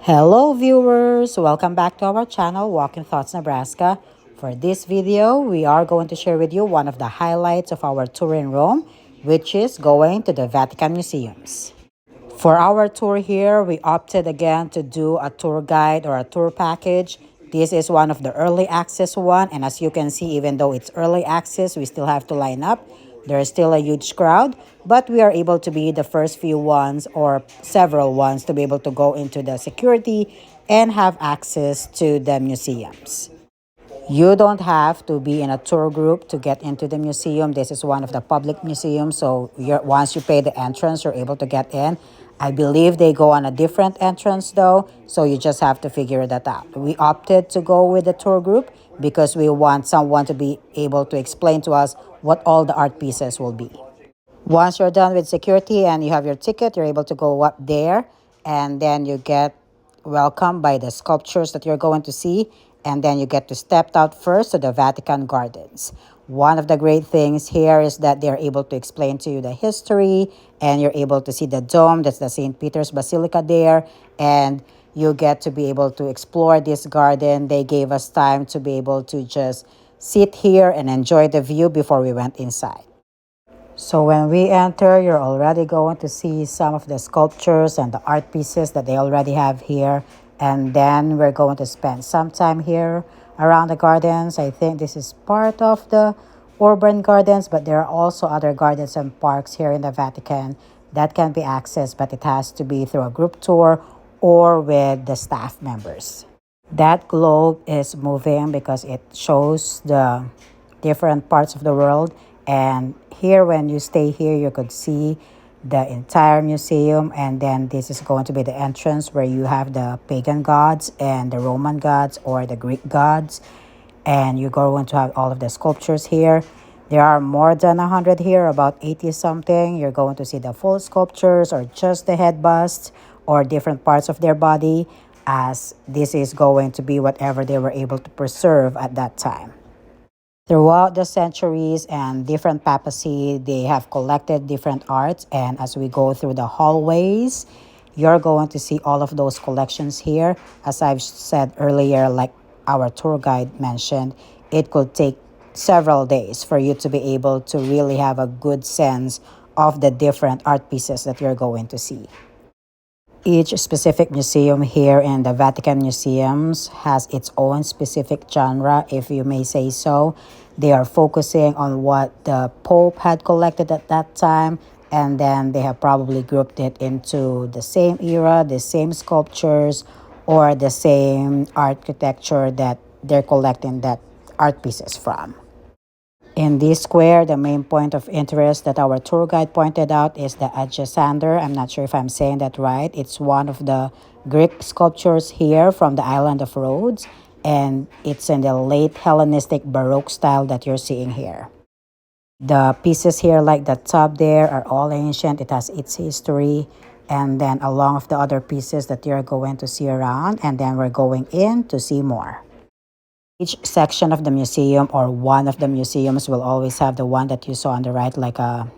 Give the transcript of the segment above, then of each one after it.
Hello viewers, welcome back to our channel Walking Thoughts Nebraska. For this video, we are going to share with you one of the highlights of our tour in Rome, which is going to the Vatican Museums. For our tour here, we opted again to do a tour guide or a tour package. This is one of the early access one, and as you can see, even though it's early access, we still have to line up. There is still a huge crowd, but we are able to be the first few ones or several ones to be able to go into the security and have access to the museums. You don't have to be in a tour group to get into the museum. This is one of the public museums, so once you pay the entrance, you're able to get in. I believe they go on a different entrance though, so you just have to figure that out. We opted to go with the tour group because we want someone to be able to explain to us what all the art pieces will be. Once you're done with security and you have your ticket, you're able to go up there and then you get welcomed by the sculptures that you're going to see. And then you get to step out first to the Vatican Gardens. One of the great things here is that they're able to explain to you the history and you're able to see the dome. That's the St. Peter's Basilica there. And you get to be able to explore this garden. They gave us time to be able to just sit here and enjoy the view before we went inside. So when we enter, you're already going to see some of the sculptures and the art pieces that they already have here. And then we're going to spend some time here around the gardens. I think this is part of the urban gardens, but there are also other gardens and parks here in the Vatican that can be accessed, but it has to be through a group tour or with the staff members. That globe is moving because it shows the different parts of the world. And here, when you stay here, you could see the entire museum. And then this is going to be the entrance where you have the pagan gods and the Roman gods or the Greek gods. And you're going to have all of the sculptures here. There are more than 100 here, about 80 something. You're going to see the full sculptures or just the head bust or different parts of their body, as this is going to be whatever they were able to preserve at that time. Throughout the centuries and different papacy, they have collected different arts. And as we go through the hallways, you're going to see all of those collections here. As I've said earlier, like our tour guide mentioned, it could take several days for you to be able to really have a good sense of the different art pieces that you're going to see. Each specific museum here in the Vatican Museums has its own specific genre, if you may say so. They are focusing on what the Pope had collected at that time, and then they have probably grouped it into the same era, the same sculptures, or the same architecture that they're collecting that art pieces from. In this square, the main point of interest that our tour guide pointed out is the Adjusander. I'm not sure if I'm saying that right. It's one of the Greek sculptures here from the island of Rhodes, and it's in the late Hellenistic Baroque style that you're seeing here. The pieces here, like the tub there, are all ancient. It has its history, and then along with the other pieces that you're going to see around, and then we're going in to see more. Each section of the museum or one of the museums will always have the one that you saw on the right, like a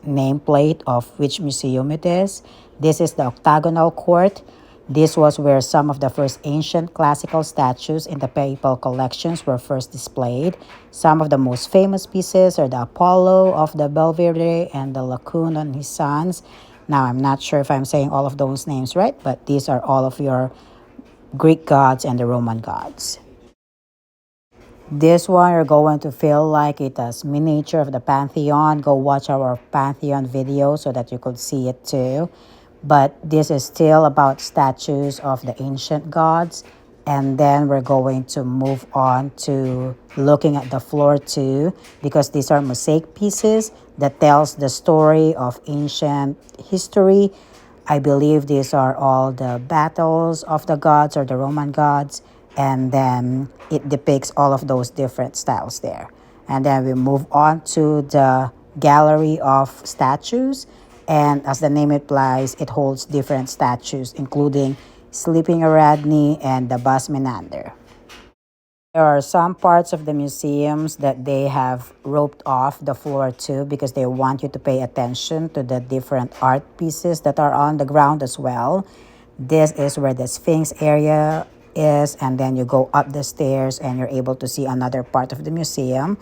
nameplate of which museum it is. This is the octagonal court. This was where some of the first ancient classical statues in the papal collections were first displayed. Some of the most famous pieces are the Apollo of the Belvedere and the Laocoon on his sons. Now, I'm not sure if I'm saying all of those names right, but these are all of your Greek gods and the Roman gods. This one, you're going to feel like it as miniature of the Pantheon. Go watch our Pantheon video so that you could see it too. But this is still about statues of the ancient gods. And then we're going to move on to looking at the floor too, because these are mosaic pieces that tells the story of ancient history. I believe these are all the battles of the gods or the Roman gods. And then it depicts all of those different styles there. And then we move on to the gallery of statues. And as the name implies, it holds different statues, including Sleeping Ariadne and the Bus Menander. There are some parts of the museums that they have roped off the floor too, because they want you to pay attention to the different art pieces that are on the ground as well. This is where the Sphinx area is, and then you go up the stairs and you're able to see another part of the museum.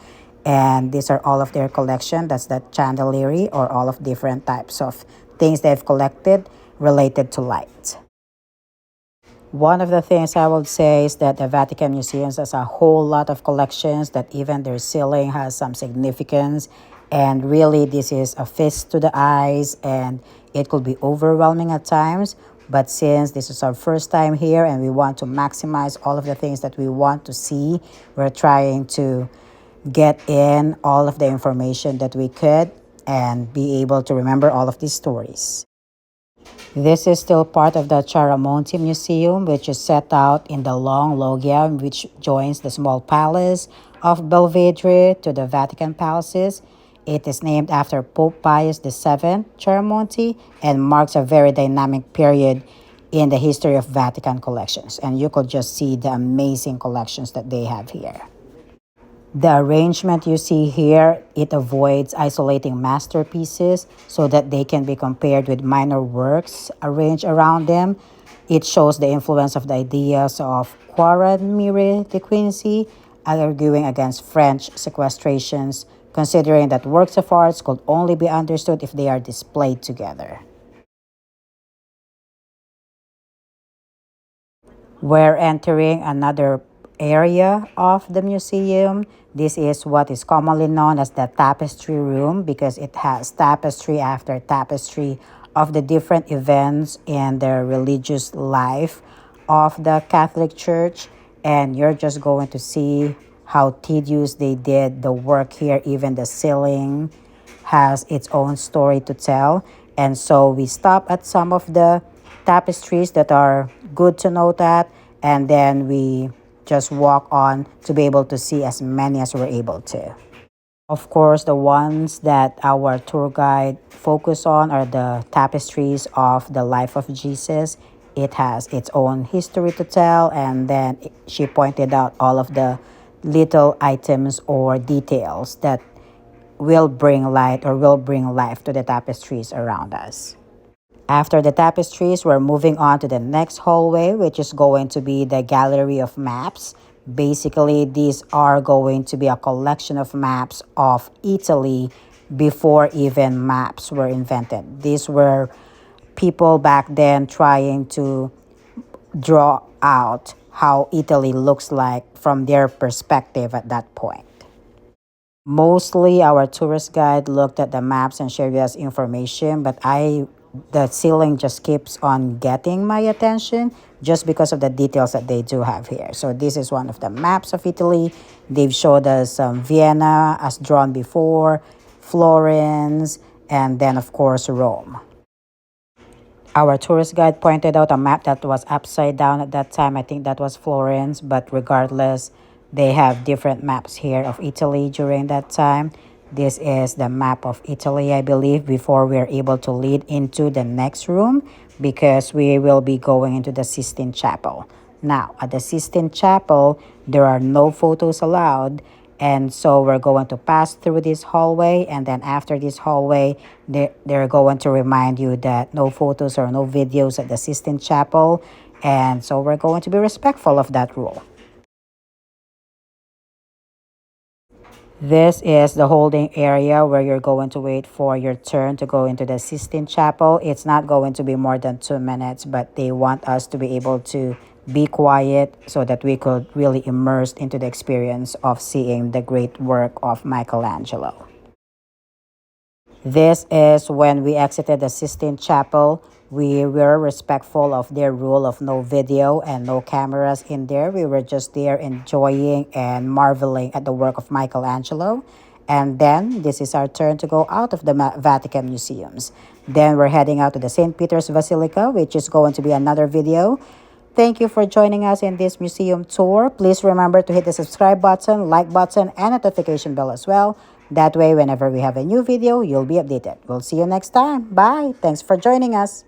And these are all of their collection. That's the chandelier or all of different types of things they've collected related to light. One of the things I would say is that the Vatican Museums has a whole lot of collections that even their ceiling has some significance. And really, this is a feast to the eyes and it could be overwhelming at times. But since this is our first time here and we want to maximize all of the things that we want to see, we're trying to get in all of the information that we could and be able to remember all of these stories. This is still part of the Charamonti Museum, which is set out in the long loggia, which joins the small palace of Belvedere to the Vatican palaces. It is named after Pope Pius VII Charamonti and marks a very dynamic period in the history of Vatican collections. And you could just see the amazing collections that they have here. The arrangement you see here, it avoids isolating masterpieces so that they can be compared with minor works arranged around them. It shows the influence of the ideas of Quaramire de Quincy, arguing against French sequestrations, considering that works of arts could only be understood if they are displayed together. We're entering another area of the museum. This is what is commonly known as the tapestry room because it has tapestry after tapestry of the different events in the religious life of the Catholic Church. And you're just going to see how tedious they did the work here. Even the ceiling has its own story to tell. And so we stop at some of the tapestries that are good to note at, and then we just walk on to be able to see as many as we're able to. Of course, the ones that our tour guide focus on are the tapestries of the life of Jesus. It has its own history to tell, and then she pointed out all of the little items or details that will bring light or will bring life to the tapestries around us. After the tapestries, we're moving on to the next hallway, which is going to be the gallery of maps. Basically, these are going to be a collection of maps of Italy before even maps were invented. These were people back then trying to draw out how Italy looks like from their perspective at that point. Mostly our tourist guide looked at the maps and shared with us information, but the ceiling just keeps on getting my attention just because of the details that they do have here. So this is one of the maps of Italy. They've showed us Vienna as drawn before, Florence, and then of course Rome. Our tourist guide pointed out a map that was upside down at that time. I think that was Florence, but regardless, they have different maps here of Italy during that time. This is the map of Italy, I believe, before we're able to lead into the next room because we will be going into the Sistine Chapel. Now, at the Sistine Chapel, there are no photos allowed. And so we're going to pass through this hallway. And then after this hallway, they're going to remind you that no photos or no videos at the Sistine Chapel. And so we're going to be respectful of that rule. This is the holding area where you're going to wait for your turn to go into the Sistine Chapel. It's not going to be more than 2 minutes, but they want us to be able to be quiet so that we could really immerse into the experience of seeing the great work of Michelangelo. This is when we exited the Sistine Chapel. We were respectful of their rule of no video and no cameras in there. We were just there enjoying and marveling at the work of Michelangelo. And then this is our turn to go out of the Vatican Museums. Then we're heading out to the St. Peter's Basilica, which is going to be another video. Thank you for joining us in this museum tour. Please remember to hit the subscribe button, like button, and notification bell as well. That way, whenever we have a new video, you'll be updated. We'll see you next time. Bye. Thanks for joining us.